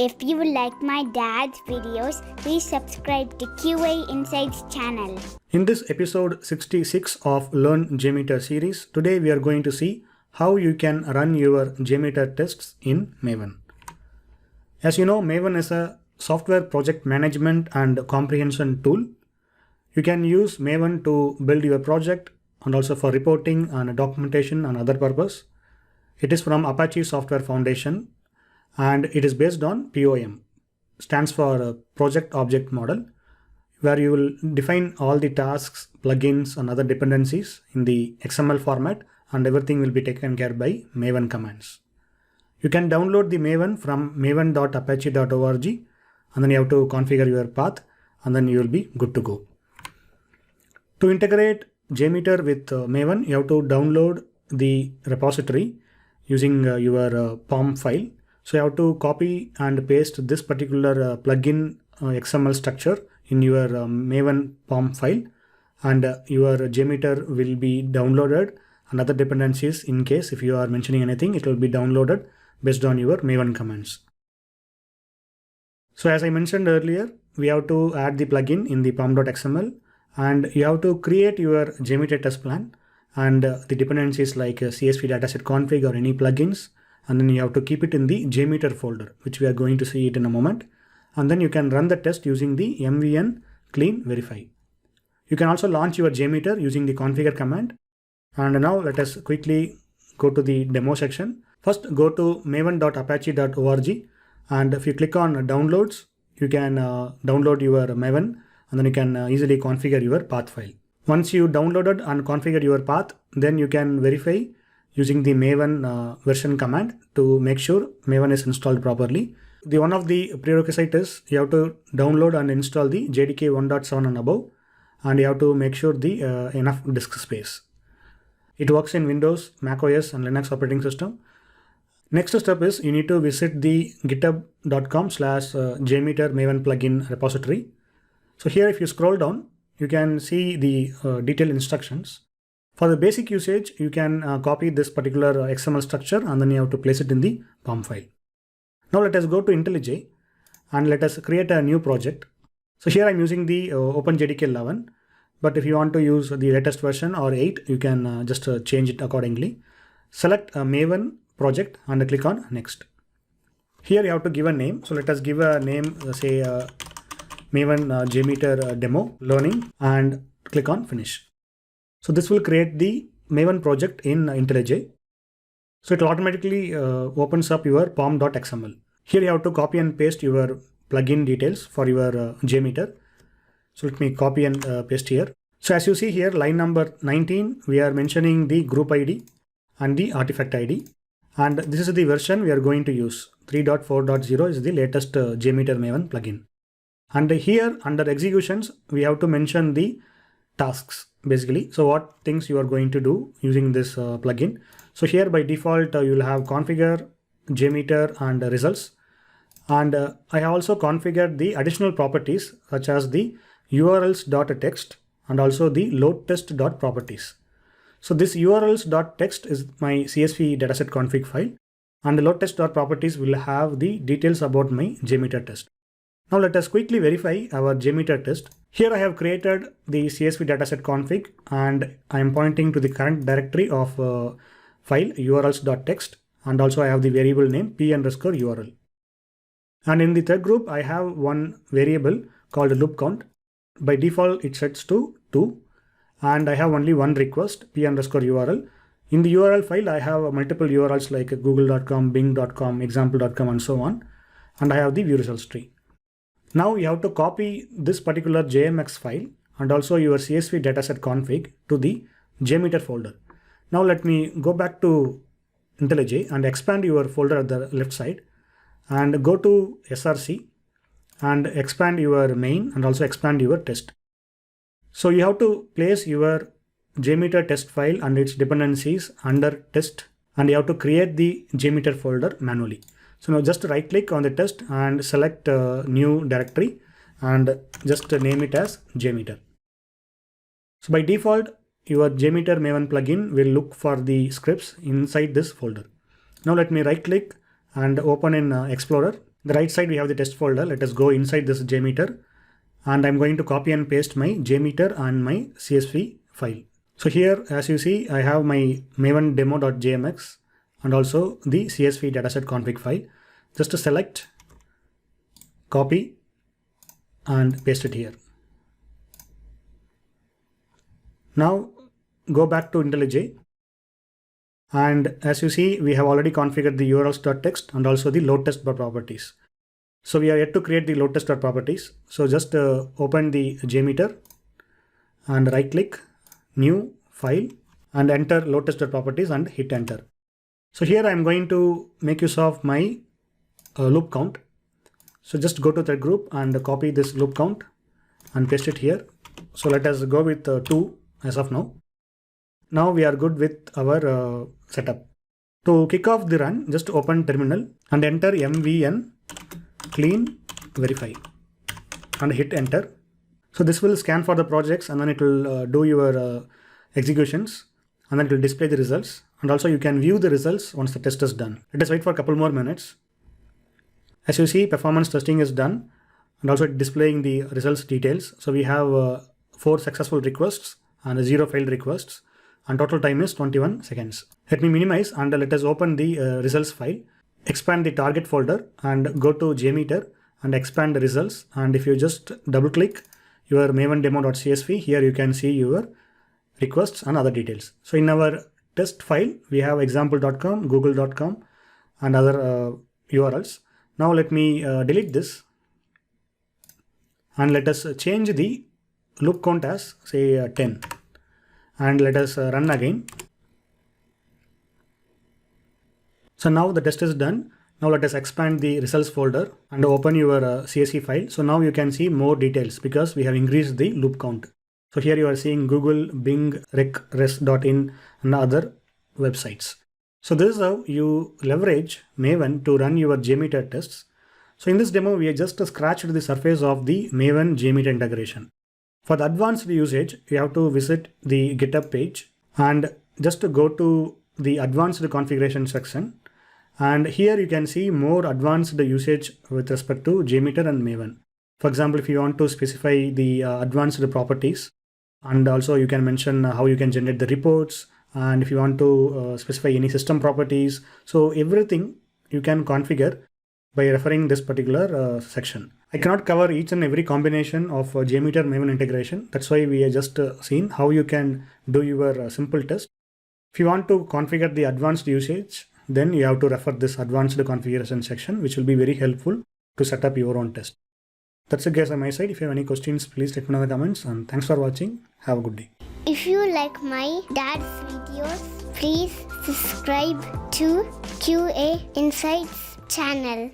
If you like my dad's videos, please subscribe to QA Insights channel. In this episode 66 of Learn JMeter series, today we are going to see how you can run your JMeter tests in Maven. As you know, Maven is a software project management and comprehension tool. You can use Maven to build your project and also for reporting and documentation and other purpose. It is from Apache Software Foundation and it is based on POM, stands for Project Object Model, where you will define all the tasks, plugins and other dependencies in the XML format, and everything will be taken care by Maven commands. You can download the Maven from maven.apache.org and then you have to configure your path and then you will be good to go. To integrate JMeter with Maven, you have to download the repository using your POM file. So you have to copy and paste this particular plugin XML structure in your Maven POM file, and your JMeter will be downloaded, and other dependencies, in case if you are mentioning anything, it will be downloaded based on your Maven commands. So as I mentioned earlier, we have to add the plugin in the pom.xml, and you have to create your JMeter test plan and the dependencies like CSV dataset config or any plugins, and then you have to keep it in the JMeter folder, which we are going to see it in a moment. And then you can run the test using the mvn clean verify. You can also launch your JMeter using the configure command. And now let us quickly go to the demo section. First, go to maven.apache.org, and if you click on downloads, you can download your Maven, and then you can easily configure your path file. Once you downloaded and configured your path, then you can verify using the Maven version command to make sure Maven is installed properly. One of the prerequisites is you have to download and install the JDK 1.7 and above, and you have to make sure the enough disk space. It works in Windows, Mac OS and Linux operating system. Next step is you need to visit the github.com/jmeter Maven plugin repository. So here if you scroll down, you can see the detailed instructions. For the basic usage, you can copy this particular XML structure and then you have to place it in the POM file. Now let us go to IntelliJ and let us create a new project. So here I'm using the OpenJDK 11, but if you want to use the latest version or 8, you can just change it accordingly. Select a Maven project and click on next. Here you have to give a name. So let us give a name, say Maven JMeter demo learning, and click on finish. So this will create the Maven project in IntelliJ. So it will automatically opens up your pom.xml. Here you have to copy and paste your plugin details for your JMeter. So let me copy and paste here. So as you see here, line number 19, we are mentioning the group ID and the artifact ID. And this is the version we are going to use. 3.4.0 is the latest JMeter Maven plugin. And here under executions, we have to mention the tasks basically. So what things you are going to do using this plugin. So here by default, you will have configure, JMeter and results. And I have also configured the additional properties such as the urls.text and also the load test.properties. So this urls.text is my CSV dataset config file, and the load test.properties will have the details about my JMeter test. Now let us quickly verify our JMeter test. Here I have created the CSV dataset config and I am pointing to the current directory of file urls.text, and also I have the variable name p_url. And in the third group, I have one variable called loop count. By default, it sets to 2, and I have only one request p_url. In the URL file, I have multiple URLs like google.com, bing.com, example.com and so on, and I have the view results tree. Now you have to copy this particular JMX file and also your CSV dataset config to the JMeter folder. Now let me go back to IntelliJ and expand your folder at the left side and go to SRC and expand your main and also expand your test. So you have to place your JMeter test file and its dependencies under test, and you have to create the JMeter folder manually. So now just right click on the test and select new directory and just name it as JMeter. So by default, your JMeter Maven plugin will look for the scripts inside this folder. Now let me right click and open in Explorer The right side we have the test folder. Let us go inside this JMeter, and I'm going to copy and paste my JMeter and my CSV file. So here, as you see, I have my maven demo.jmx and also the CSV dataset config file. Just to select, copy and paste it here. Now go back to IntelliJ, and as you see, we have already configured the urls.txt and also the load test properties. So we are yet to create the load test properties. So just open the JMeter and right click, new file, and enter load test properties and hit enter. So here I am going to make use of my loop count. So just go to thread group and copy this loop count and paste it here. So let us go with 2 as of now. Now we are good with our setup. To kick off the run, just open terminal and enter mvn clean verify and hit enter. So this will scan for the projects, and then it will do your executions, and then it will display the results, and also you can view the results once the test is done. Let us wait for a couple more minutes. As you see, performance testing is done and also displaying the results details. So we have 4 successful requests and 0 failed requests, and total time is 21 seconds. Let me minimize and let us open the results file. Expand the target folder and go to JMeter and expand the results. And if you just double click your maven demo.csv, here you can see your requests and other details. So in our test file, we have example.com, google.com and other URLs. Now let me delete this and let us change the loop count as say 10, and let us run again. So now the test is done. Now let us expand the results folder and open your CSV file. So now you can see more details because we have increased the loop count. So here you are seeing Google, Bing, recres.in and other websites. So this is how you leverage Maven to run your JMeter tests. So in this demo, we have just scratched the surface of the Maven JMeter integration. For the advanced usage, you have to visit the GitHub page and just to go to the advanced configuration section. And here you can see more advanced usage with respect to JMeter and Maven. For example, if you want to specify the advanced properties, and also you can mention how you can generate the reports, and if you want to specify any system properties. So everything you can configure by referring this particular section. I cannot cover each and every combination of JMeter Maven integration. That's why we have just seen how you can do your simple test. If you want to configure the advanced usage, then you have to refer this advanced configuration section, which will be very helpful to set up your own test. That's it guys on my side. If you have any questions, please let me know in the comments, and thanks for watching. Have a good day. If you like my dad's videos, please subscribe to QA Insights channel.